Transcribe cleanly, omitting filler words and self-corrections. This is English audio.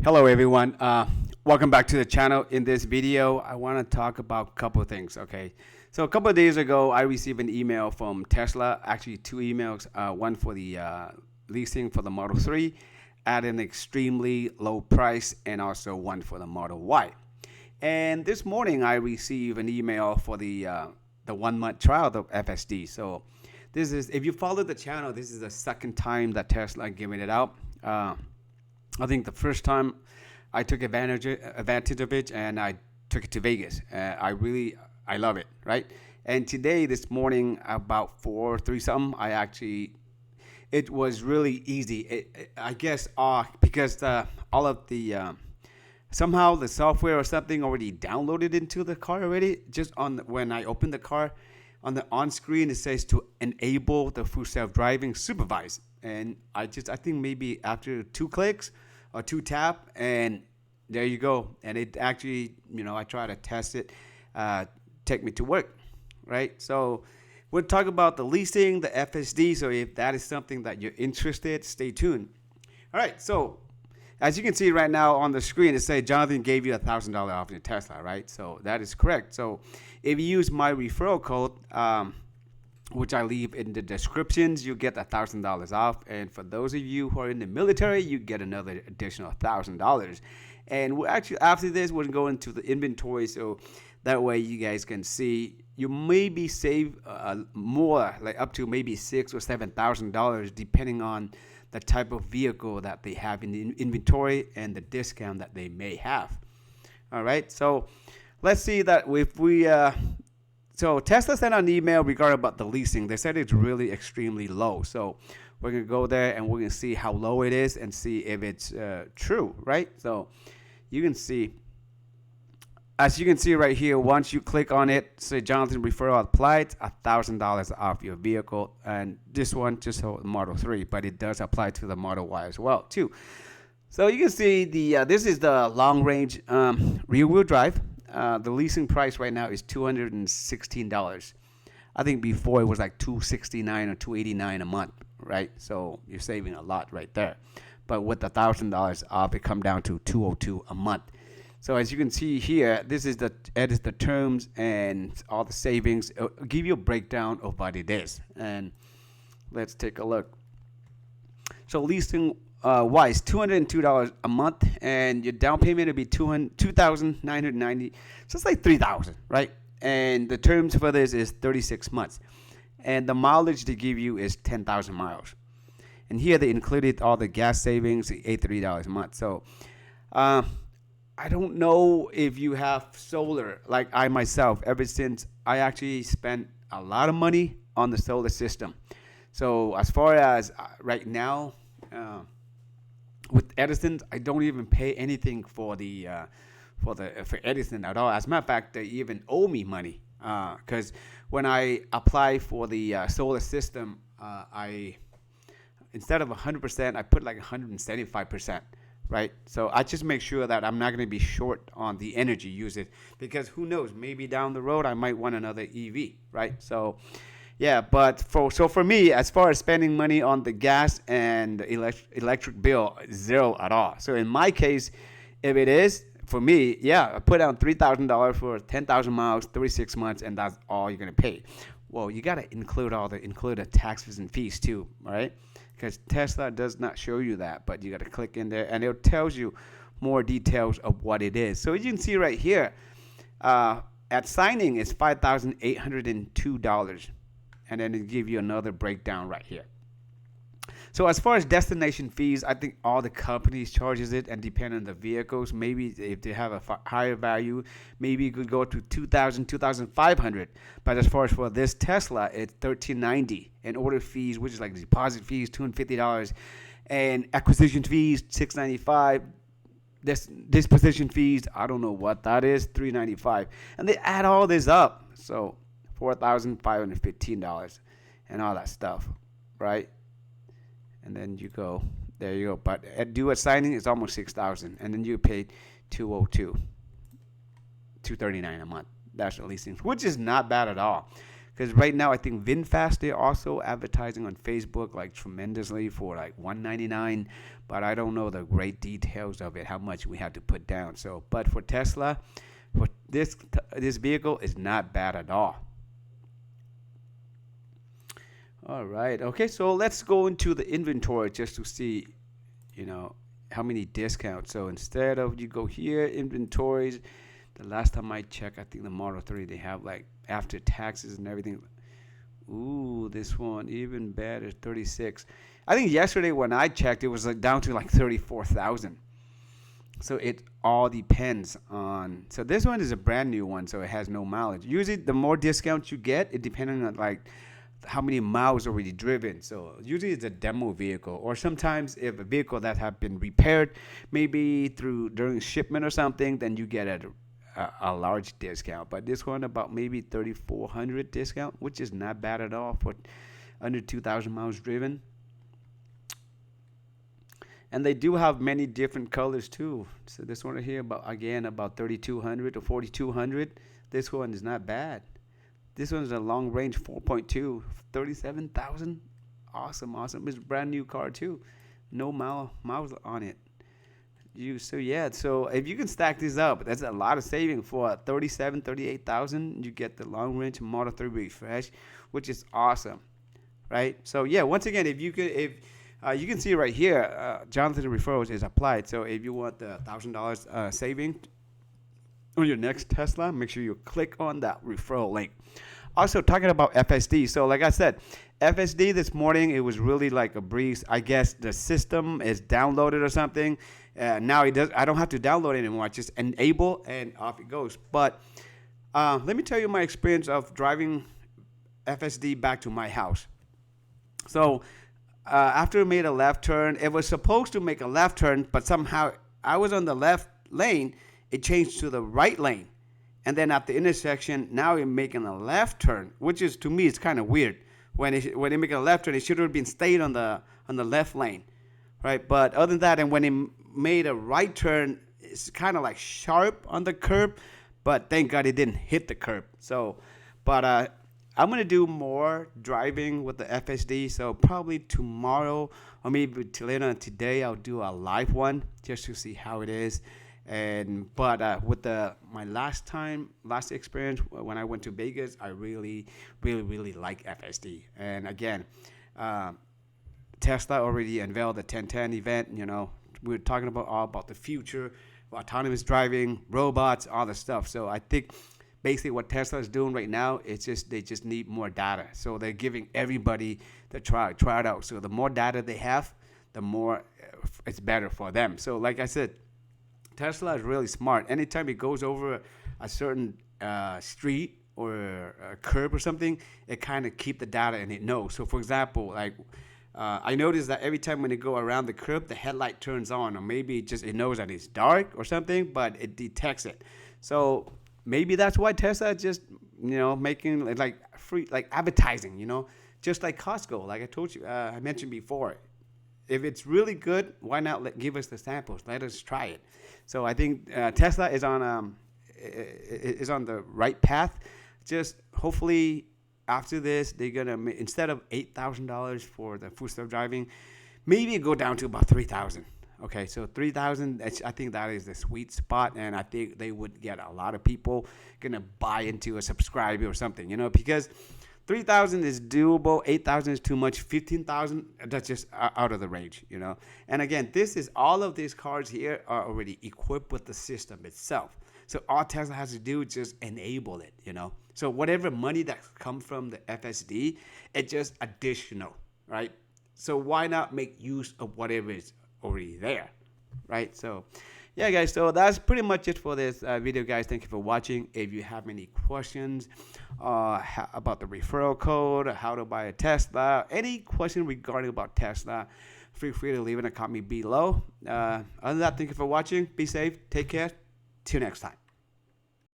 Hello everyone, welcome back to the channel. In this video I want to talk about a couple of things. Okay, so a couple of days ago I received an email from Tesla, actually two emails, one for the leasing for the Model 3 at an extremely low price, and also one for the Model Y. And this morning I received an email for the 1 month trial of FSD. So this is, if you follow the channel, this is the second time that Tesla are giving it out. I think the first time I took advantage of it, and I took it to Vegas. I love it, right? And today, this morning, about 3 something, it was really easy. I guess because all of the somehow the software or something already downloaded into the car already. Just when I opened the car, on screen it says to enable the full self-driving supervise, and I think maybe after 2 clicks or 2 tap, and there you go. And it actually, I try to test it, take me to work, right? So we'll talk about the leasing, the FSD. So if that is something that you're interested, stay tuned. All right. So as you can see right now on the screen, it says Jonathan gave you $1,000 off your Tesla, right? So that is correct. So if you use my referral code, which I leave in the descriptions, you get $1,000 off. And for those of you who are in the military, you get another additional $1,000. And we're actually, after this, we're going to go into the inventory, so that way you guys can see. You maybe save more, like up to maybe $6,000 or $7,000, depending on the type of vehicle that they have in the inventory and the discount that they may have. All right, so let's see that if we so Tesla sent out an email regarding about the leasing. They said it's really extremely low. So we're going to go there and we're going to see how low it is and see if it's true, right? So you can see, as you can see right here, once you click on it, say Jonathan referral applied, $1,000 off your vehicle. And this one just for the Model 3, but it does apply to the Model Y as well too. So you can see this is the long range rear wheel drive. The leasing price right now is $216. I think before it was like $269 or $289 a month, right? So you're saving a lot right there. But with the $1,000 off, it come down to $202 a month. So as you can see here, this is the terms and all the savings. It'll give you a breakdown of what it is. And let's take a look. So leasing wise, $202 a month, and your down payment will be $2,990. So it's like $3,000, right? And the terms for this is 36 months, and the mileage they give you is 10,000 miles. And here they included all the gas savings, $83 a month. So I don't know if you have solar like I myself. Ever since I actually spent a lot of money on the solar system. So as far as right now, with Edison, I don't even pay anything for Edison at all. As a matter of fact, they even owe me money because when I apply for the solar system, I instead of 100%, I put like 175%, right? So I just make sure that I'm not going to be short on the energy usage, because who knows, maybe down the road I might want another EV, right? So yeah, but for me, as far as spending money on the gas and the electric bill, zero at all. So in my case, if it is, for me, yeah, I put down $3,000 for 10,000 miles, 36 months, and that's all you're going to pay. Well, you got to include the taxes and fees too, right? Because Tesla does not show you that, but you got to click in there, and it tells you more details of what it is. So as you can see right here, at signing, it's $5,802. And then it give you another breakdown right here. So as far as destination fees, I think all the companies charges it, and depending on the vehicles, maybe if they have a higher value, maybe you could go to $2,000, $2,500. But as far as for this Tesla, it's $1,390. And order fees, which is like deposit fees, $250, and acquisition fees, $695. Disposition fees, I don't know what that is, $395. And they add all this up, so $4,515 and all that stuff, right? And then you go, there you go. But at due at signing, it's almost $6,000, and then you pay $239 a month. That's the leasing, which is not bad at all. Because right now, I think VinFast, they're also advertising on Facebook like tremendously for like $199, but I don't know the great details of it, how much we have to put down. So, but for Tesla, for this vehicle is not bad at all. All right, okay, so let's go into the inventory just to see, how many discounts. So instead of you go here, inventories, the last time I checked, I think the Model 3, they have like after taxes and everything. Ooh, this one even better, 36. I think yesterday when I checked, it was like down to like 34,000. So it all depends on. So this one is a brand new one, so it has no mileage. Usually, the more discounts you get, it depends on like how many miles already driven. So usually it's a demo vehicle, or sometimes if a vehicle that have been repaired, maybe during shipment or something, then you get a large discount. But this one about maybe 3,400 discount, which is not bad at all for under 2,000 miles driven. And they do have many different colors too. So this one right here about 3,200 to 4,200. This one is not bad. This one's a long range 4.2, 37,000. Awesome. It's a brand new car too. No miles on it. So if you can stack these up, that's a lot of saving for 38,000. You get the long range Model 3 refresh, which is awesome, right? So yeah, once again, if you can see right here, Jonathan Referrals is applied. So if you want the $1,000 saving on your next Tesla, make sure you click on that referral link. Also, talking about FSD. So like I said, FSD this morning, it was really like a breeze. I guess the system is downloaded or something. Now I don't have to download it anymore. I just enable and off it goes. But let me tell you my experience of driving FSD back to my house. So after it made a left turn, it was supposed to make a left turn, but somehow I was on the left lane. It changed to the right lane. And then at the intersection, now you're making a left turn, which is, to me, it's kind of weird. When they make a left turn, it should have been stayed on the left lane, right? But other than that, and when it made a right turn, it's kind of like sharp on the curb, but thank God it didn't hit the curb. So, but I'm going to do more driving with the FSD, so probably tomorrow or maybe later on today, I'll do a live one just to see how it is. But with my last experience when I went to Vegas, I really like FSD. And again, Tesla already unveiled the 1010 event. We're talking about the future, autonomous driving, robots, all the stuff. So I think basically what Tesla is doing right now, they just need more data. So they're giving everybody the try it out. So the more data they have, the more it's better for them. So like I said, Tesla is really smart. Anytime it goes over a certain street or a curb or something, it kind of keep the data and it knows. So for example, like I noticed that every time when they go around the curb, the headlight turns on, or maybe it knows that it's dark or something, but it detects it. So maybe that's why Tesla is just making like free, like advertising, just like Costco. Like I told you, I mentioned before. If it's really good, why not give us the samples? Let us try it. So I think Tesla is on the right path. Just hopefully after this, they're gonna instead of $8,000 for the full self driving, maybe go down to about 3,000. Okay, so 3,000. I think that is the sweet spot, and I think they would get a lot of people gonna buy into a subscriber or something, because 3,000 is doable. 8,000 is too much. 15,000, that's just out of the range, And again, all of these cars here are already equipped with the system itself. So all Tesla has to do is just enable it, So whatever money that comes from the FSD, it's just additional, right? So why not make use of whatever is already there, right? So yeah, guys, so that's pretty much it for this video, guys. Thank you for watching. If you have any questions about the referral code, how to buy a Tesla, any question regarding about Tesla, feel free to leave in a comment below. Other than that, thank you for watching. Be safe. Take care. Till next time.